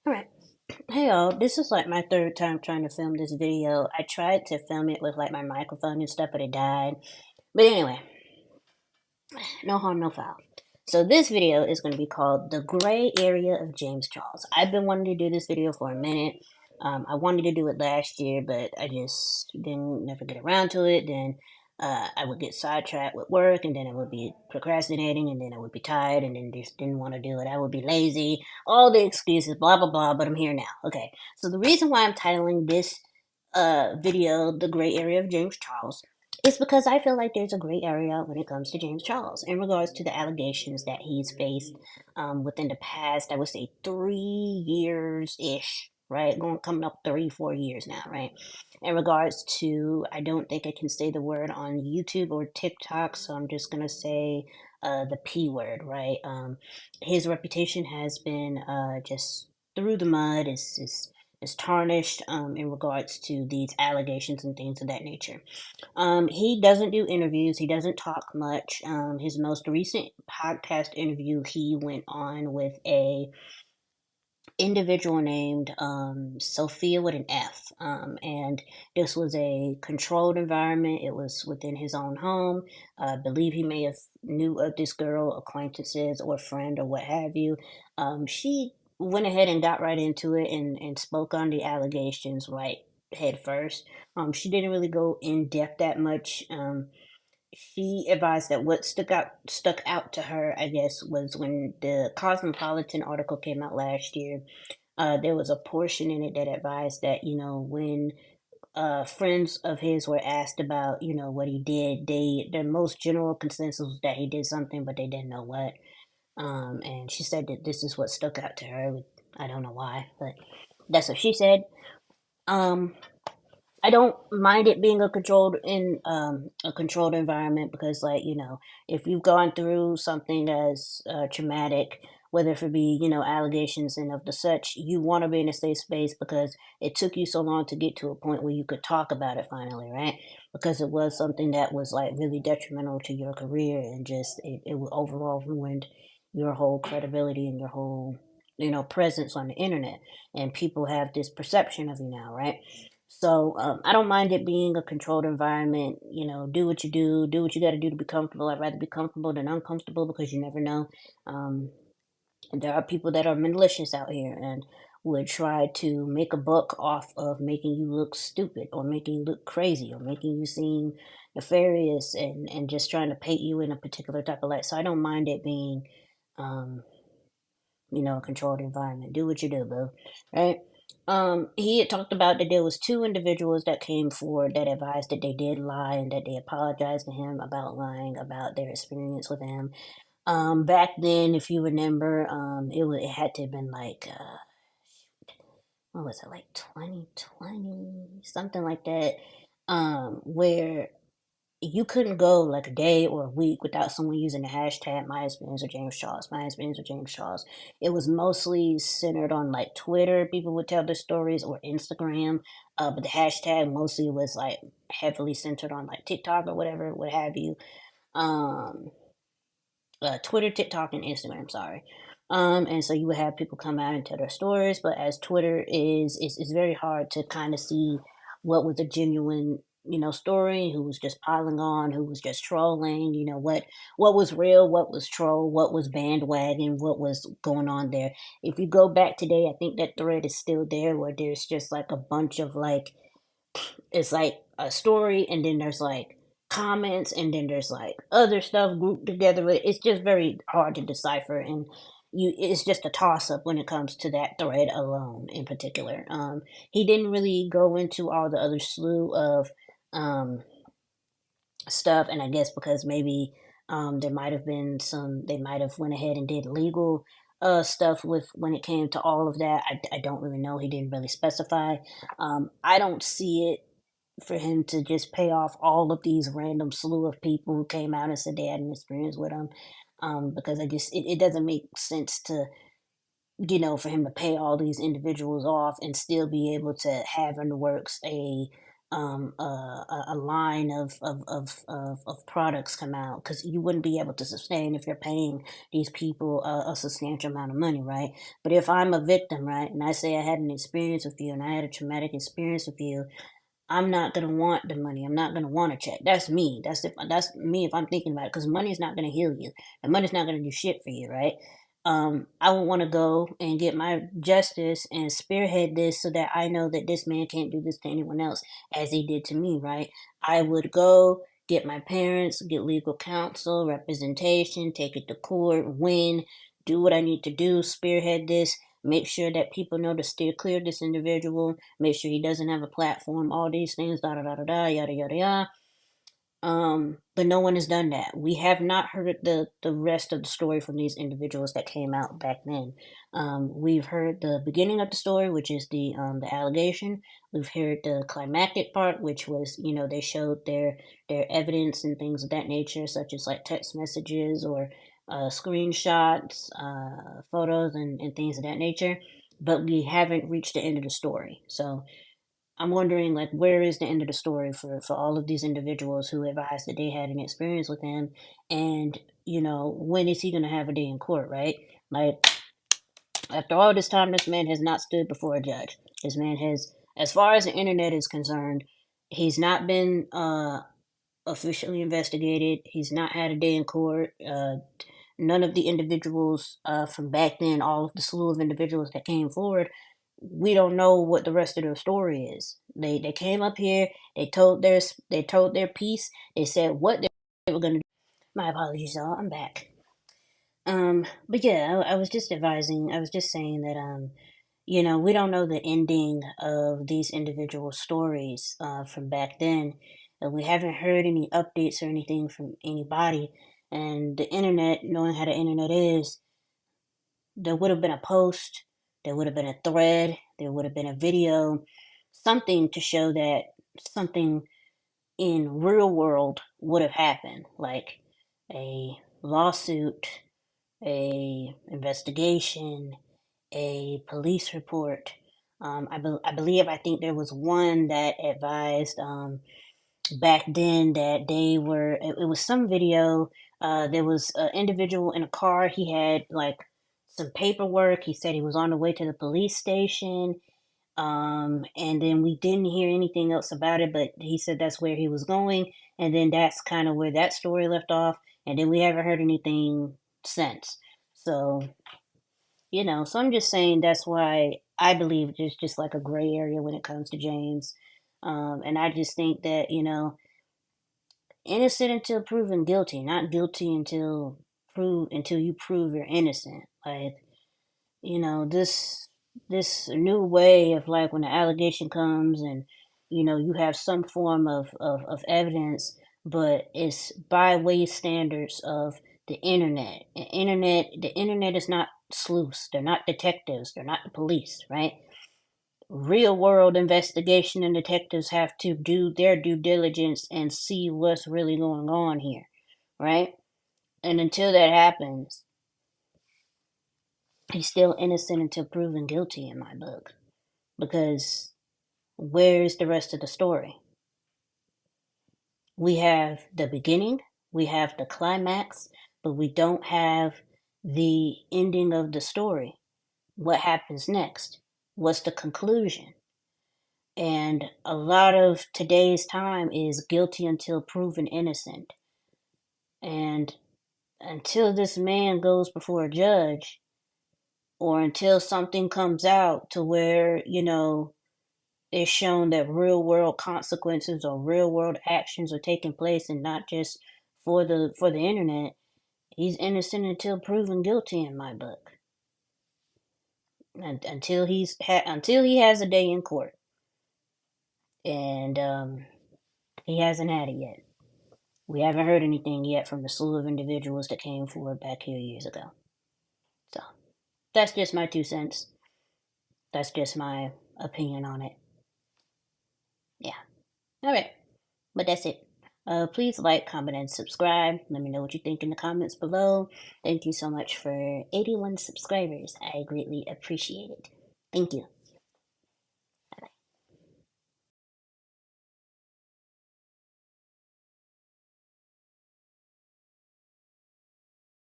Alright. Hey y'all, this is like my third time trying to film this video. I tried to film it with like my microphone and stuff, but it died. But anyway, no harm, no foul. So this video is going to be called The Gray Area of James Charles. I've been wanting to do this video for a minute. I wanted to do it last year, but I just didn't never get around to it. Then I would get sidetracked with work, and then I would be procrastinating, and then I would be tired, and then just didn't want to do it. I would be lazy, all the excuses, blah blah blah. But I'm here now. Okay, so the reason why I'm titling this video "The Gray Area of James Charles" it's because I feel like there's a gray area when it comes to James Charles in regards to the allegations that he's faced within the past, I would say 3 years ish, right? Going coming up 3, 4 years now, right? In regards to, I don't think I can say the word on YouTube or TikTok, so I'm just gonna say the P word, right? His reputation has been just through the mud. Is tarnished in regards to these allegations and things of that nature. He doesn't do interviews. He doesn't talk much. His most recent podcast interview, he went on with a individual named Sophia with an F. And this was a controlled environment. It was within his own home. I believe he may have knew of this girl, acquaintances or friend or what have you. She went ahead and got right into it and spoke on the allegations right head first. She didn't really go in depth that much. She advised that what stuck out to her, I guess, was when the Cosmopolitan article came out last year. There was a portion in it that advised that when friends of his were asked about what he did, their most general consensus was that he did something, but they didn't know what. And she said that this is what stuck out to her. I don't know why, but that's what she said. Um, I don't mind it being a controlled environment because if you've gone through something as traumatic, whether it be allegations and of the such, you want to be in a safe space because it took you so long to get to a point where you could talk about it finally, right? Because it was something that was like really detrimental to your career and just it overall ruined your whole credibility and your whole presence on the internet, and people have this perception of you now, right? So I don't mind it being a controlled environment. Do what you do what you got to do to be comfortable. I'd rather be comfortable than uncomfortable because you never know. Um, there are people that are malicious out here and would try to make a buck off of making you look stupid or making you look crazy or making you seem nefarious and just trying to paint you in a particular type of light. So I don't mind it being, um, a controlled environment. Do what you do, boo. Right? He had talked about that there was two individuals that came forward that advised that they did lie and that they apologized to him about lying about their experience with him. Back then, if you remember, it had to have been like what was it, like 2020, something like that, where you couldn't go like a day or a week without someone using the hashtag my experience with James Charles, my experience with James Charles. It was mostly centered on like Twitter, people would tell their stories, or Instagram. But the hashtag mostly was like heavily centered on like TikTok or whatever, what have you. Um, Twitter, TikTok, and Instagram. Sorry. And so you would have people come out and tell their stories, but as Twitter is very hard to kind of see what was a genuine story, who was just piling on, who was just trolling, what was real, what was troll, what was bandwagon, what was going on there. If you go back today, I think that thread is still there where there's just like a bunch of like, it's like a story and then there's like comments and then there's like other stuff grouped together. It's just very hard to decipher, and it's just a toss up when it comes to that thread alone in particular. He didn't really go into all the other slew of um stuff, and I guess because maybe there might have been some, they might have went ahead and did legal stuff with when it came to all of that. I don't really know. He didn't really specify. I don't see it for him to just pay off all of these random slew of people who came out and said they had an experience with him. Because it doesn't make sense to, for him to pay all these individuals off and still be able to have in the works a a line of products come out, because you wouldn't be able to sustain if you're paying these people a substantial amount of money, right? But if I'm a victim, right, and I say I had an experience with you and I had a traumatic experience with you, I'm not gonna want the money. I'm not gonna want a check. That's me. That's me if I'm thinking about it. Because money is not gonna heal you. The money's not gonna do shit for you, right? I would want to go and get my justice and spearhead this so that I know that this man can't do this to anyone else as he did to me, right? I would go get my parents, get legal counsel, representation, take it to court, win, do what I need to do, spearhead this, make sure that people know to steer clear of this individual, make sure he doesn't have a platform, all these things, da da da da da, yada yada yada. But no one has done that. We have not heard the rest of the story from these individuals that came out back then. We've heard the beginning of the story, which is the allegation. We've heard the climactic part, which was, they showed their evidence and things of that nature, such as like text messages or screenshots, photos, and things of that nature. But we haven't reached the end of the story. So I'm wondering, like, where is the end of the story for all of these individuals who advised that they had an experience with him, and when is he going to have a day in court, right? Like, after all this time, this man has not stood before a judge. This man has, as far as the internet is concerned, he's not been officially investigated. He's not had a day in court. None of the individuals from back then, all of the slew of individuals that came forward, we don't know what the rest of their story is. They came up here, they told their piece, they said what they were gonna do. My apologies, y'all. I'm back. But yeah, I was just advising. I was just saying that we don't know the ending of these individual stories from back then. We haven't heard any updates or anything from anybody. And the internet, knowing how the internet is, there would have been a post, there would have been a thread, there would have been a video, something to show that something in real world would have happened, like a lawsuit, a investigation, a police report. I think there was one that advised back then that it was some video. There was an individual in a car. He had like some paperwork. He said he was on the way to the police station. And then we didn't hear anything else about it, but he said that's where he was going. And then that's kind of where that story left off. And then we haven't heard anything since. So, so I'm just saying that's why I believe there's just like a gray area when it comes to James. And I just think that, innocent until proven guilty, not guilty until you prove you're innocent. Like, this new way of, like, when the allegation comes and you have some form of evidence, but it's by way standards of the internet. The internet is not sleuths, they're not detectives, they're not the police, right? Real world investigation and detectives have to do their due diligence and see what's really going on here, right? And until that happens, he's still innocent until proven guilty in my book. Because where's the rest of the story? We have the beginning, we have the climax, but we don't have the ending of the story. What happens next? What's the conclusion? And a lot of today's time is guilty until proven innocent. And until this man goes before a judge, or until something comes out to where, it's shown that real world consequences or real world actions are taking place and not just for the internet, he's innocent until proven guilty in my book. And until until he has a day in court. And he hasn't had it yet. We haven't heard anything yet from the slew of individuals that came forward back here years ago. So that's just my 2 cents. That's just my opinion on it. Yeah. All right. But that's it. Please like, comment, and subscribe. Let me know what you think in the comments below. Thank you so much for 81 subscribers. I greatly appreciate it. Thank you.